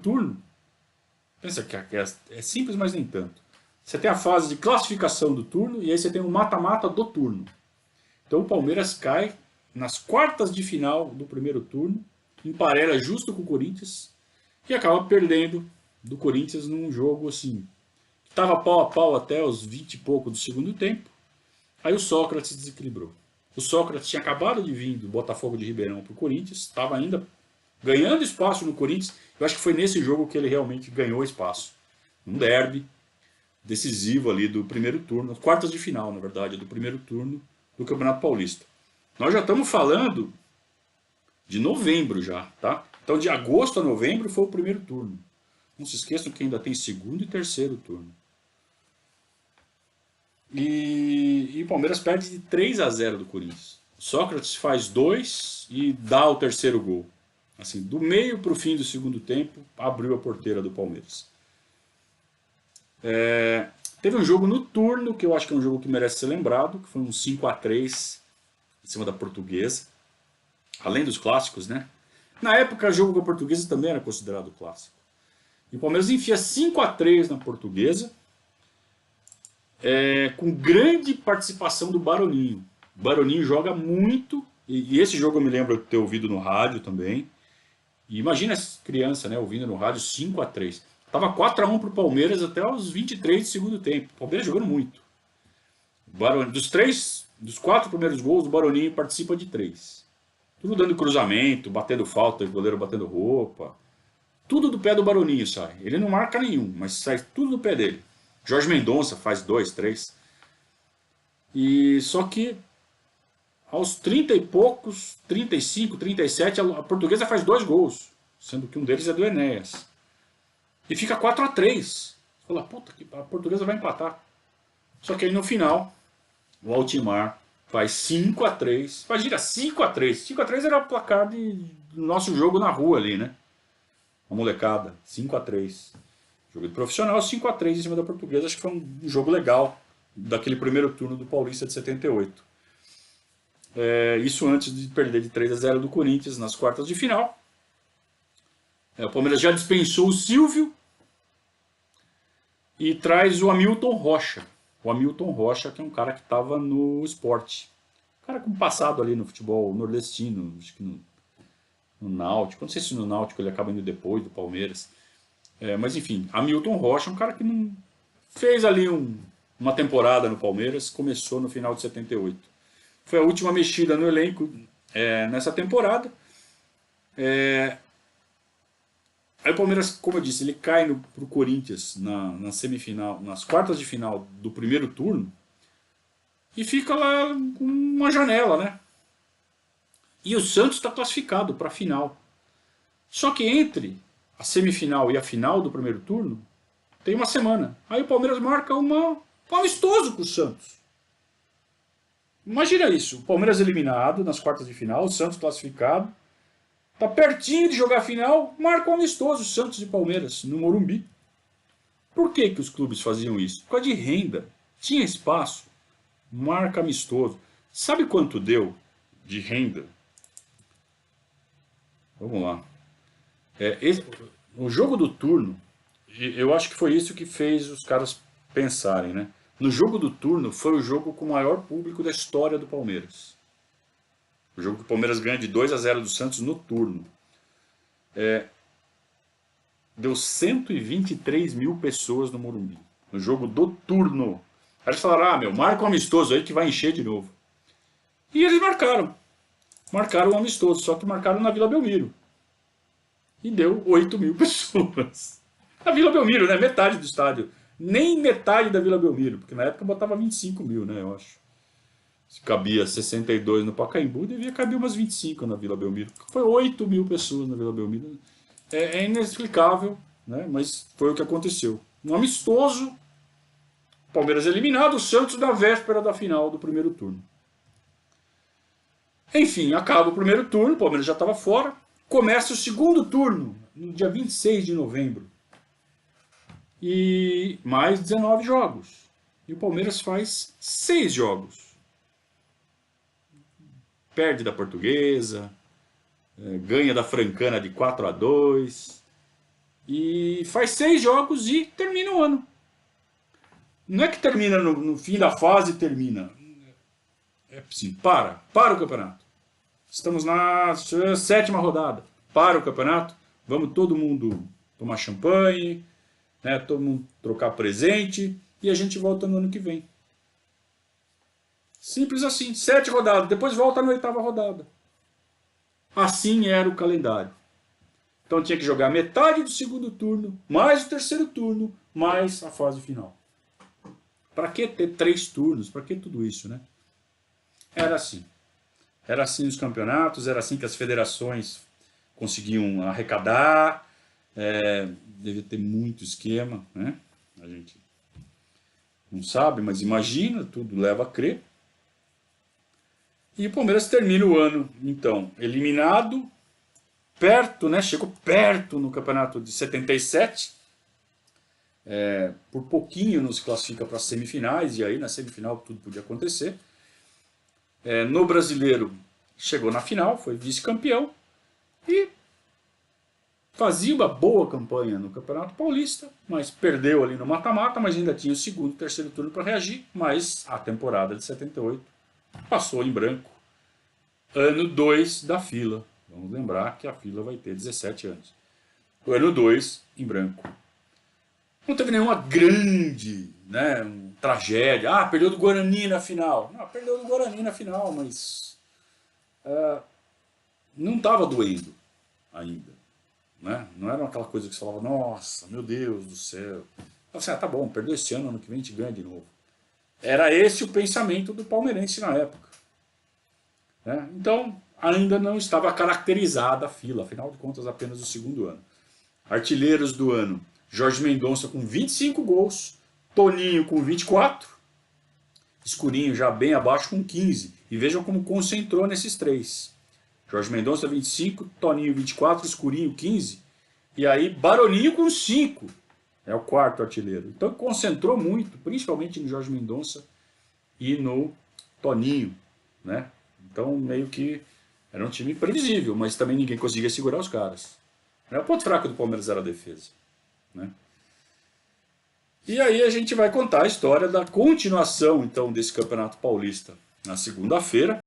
turno, pensa que é simples, mas nem tanto. Você tem a fase de classificação do turno e aí você tem o mata-mata do turno. Então o Palmeiras cai nas quartas de final do primeiro turno, emparelha justo com o Corinthians e acaba perdendo do Corinthians num jogo assim, que estava pau a pau até os 20 e pouco do segundo tempo. Aí o Sócrates desequilibrou. O Sócrates tinha acabado de vir do Botafogo de Ribeirão para o Corinthians, estava ainda ganhando espaço no Corinthians. Eu acho que foi nesse jogo que ele realmente ganhou espaço. Um derby decisivo ali do primeiro turno, quartas de final, na verdade, do primeiro turno do Campeonato Paulista. Nós já estamos falando de novembro já, tá? Então de agosto a novembro foi o primeiro turno. Não se esqueçam que ainda tem segundo e terceiro turno. E o Palmeiras perde de 3-0 do Corinthians. Sócrates faz 2 e dá o terceiro gol. Assim, do meio para o fim do segundo tempo, abriu a porteira do Palmeiras. Teve um jogo no turno, que eu acho que é um jogo que merece ser lembrado, que foi um 5-3 em cima da Portuguesa. Além dos clássicos, né? Na época, o jogo com a Portuguesa também era considerado clássico. E o Palmeiras enfia 5-3 na Portuguesa, com grande participação do Baroninho. O Baroninho joga muito, e esse jogo eu me lembro de ter ouvido no rádio também. E imagina essa criança, né, ouvindo no rádio 5-3. Tava 4-1 pro Palmeiras até os 23 do segundo tempo. O Palmeiras jogando muito. Dos 4 primeiros gols, o Baroninho participa de 3. Tudo dando cruzamento, batendo falta, o goleiro batendo roupa. Tudo do pé do Baroninho sai. Ele não marca nenhum, mas sai tudo do pé dele. Jorge Mendonça faz 2, 3. E só que aos 30 e poucos, 35, 37, a Portuguesa faz 2 gols, sendo que um deles é do Enéas. E fica 4-3. Você fala, puta, a Portuguesa vai empatar. Só que aí no final, o Altimar faz 5-3. Imagina, 5-3. 5-3 era o placar do nosso jogo na rua ali, né? A molecada, 5-3. Jogo de profissional, 5-3 em cima da Portuguesa. Acho que foi um jogo legal daquele primeiro turno do Paulista de 78. Isso antes de perder de 3-0 do Corinthians nas quartas de final. O Palmeiras já dispensou o Silvio e traz o Hamilton Rocha. O Hamilton Rocha, que é um cara que estava no esporte. Um cara com passado ali no futebol nordestino, acho que no Náutico. Não sei se no Náutico ele acaba indo depois do Palmeiras. Mas enfim, Hamilton Rocha, um cara que não fez ali uma temporada no Palmeiras, começou no final de 78. Foi a última mexida no elenco nessa temporada. Aí o Palmeiras, como eu disse, ele cai pro Corinthians na semifinal, nas quartas de final do primeiro turno e fica lá com uma janela, né? E o Santos está classificado para a final. Só que entre a semifinal e a final do primeiro turno tem uma semana. Aí o Palmeiras marca um amistoso com o Santos. Imagina isso, o Palmeiras eliminado nas quartas de final, o Santos classificado. Tá pertinho de jogar a final, marca um amistoso Santos e Palmeiras no Morumbi. Por que os clubes faziam isso? Por causa de renda. Tinha espaço, marca amistoso. Sabe quanto deu de renda? Vamos lá. O jogo do turno, eu acho que foi isso que fez os caras pensarem, né? No jogo do turno foi o jogo com o maior público da história do Palmeiras. O jogo que o Palmeiras ganha de 2-0 do Santos no turno. Deu 123 mil pessoas no Morumbi. No jogo do turno. Aí eles falaram, marca um amistoso aí que vai encher de novo. E eles marcaram. Marcaram um amistoso, só que marcaram na Vila Belmiro. E deu 8 mil pessoas. Na Vila Belmiro, né? Metade do estádio. Nem metade da Vila Belmiro, porque na época botava 25 mil, né? Eu acho. Se cabia 62 no Pacaembu, devia caber umas 25 na Vila Belmiro. Foi 8 mil pessoas na Vila Belmiro. É inexplicável, né? Mas foi o que aconteceu. Um amistoso, Palmeiras eliminado, o Santos na véspera da final do primeiro turno. Enfim, acaba o primeiro turno, o Palmeiras já estava fora. Começa o segundo turno, no dia 26 de novembro. E mais 19 jogos. E o Palmeiras faz 6 jogos. Perde da Portuguesa, ganha da Francana de 4-2. E faz 6 jogos e termina o ano. Não é que termina no fim da fase, termina. É assim, para o campeonato. Estamos na 7ª rodada. Para o campeonato. Vamos todo mundo tomar champanhe, né, todo mundo trocar presente e a gente volta no ano que vem. Simples assim, 7 rodadas, depois volta na 8ª rodada. Assim era o calendário. Então tinha que jogar metade do segundo turno, mais o terceiro turno, mais a fase final. Para que ter 3 turnos? Para que tudo isso, né? Era assim. Era assim os campeonatos, era assim que as federações conseguiam arrecadar. Devia ter muito esquema, né? A gente não sabe, mas imagina, tudo leva a crer. E o Palmeiras termina o ano, então, eliminado, perto, né? Chegou perto no campeonato de 77. Por pouquinho nos classifica para as semifinais, e aí na semifinal tudo podia acontecer. No brasileiro, chegou na final, foi vice-campeão e fazia uma boa campanha no Campeonato Paulista, mas perdeu ali no mata-mata, mas ainda tinha o segundo e terceiro turno para reagir, mas a temporada de 78 passou em branco. Ano 2 da fila. Vamos lembrar que a fila vai ter 17 anos. O ano 2 em branco. Não teve nenhuma grande, né, tragédia. Ah, perdeu do Guarani na final. Não, perdeu do Guarani na final, mas não estava doendo ainda. Né? Não era aquela coisa que você falava, nossa, meu Deus do céu. Assim, tá bom, perdeu esse ano, ano que vem a gente ganha de novo. Era esse o pensamento do palmeirense na época. Né? Então, ainda não estava caracterizada a fila, afinal de contas, apenas o segundo ano. Artilheiros do ano, Jorge Mendonça com 25 gols, Toninho com 24, Escurinho já bem abaixo com 15. E vejam como concentrou nesses 3. Jorge Mendonça 25, Toninho 24, Escurinho 15. E aí Baroninho com 5. É o 4º artilheiro. Então concentrou muito, principalmente no Jorge Mendonça e no Toninho. Né? Então meio que era um time previsível, mas também ninguém conseguia segurar os caras. O ponto fraco do Palmeiras era a defesa. Né? E aí a gente vai contar a história da continuação então desse Campeonato Paulista na segunda-feira.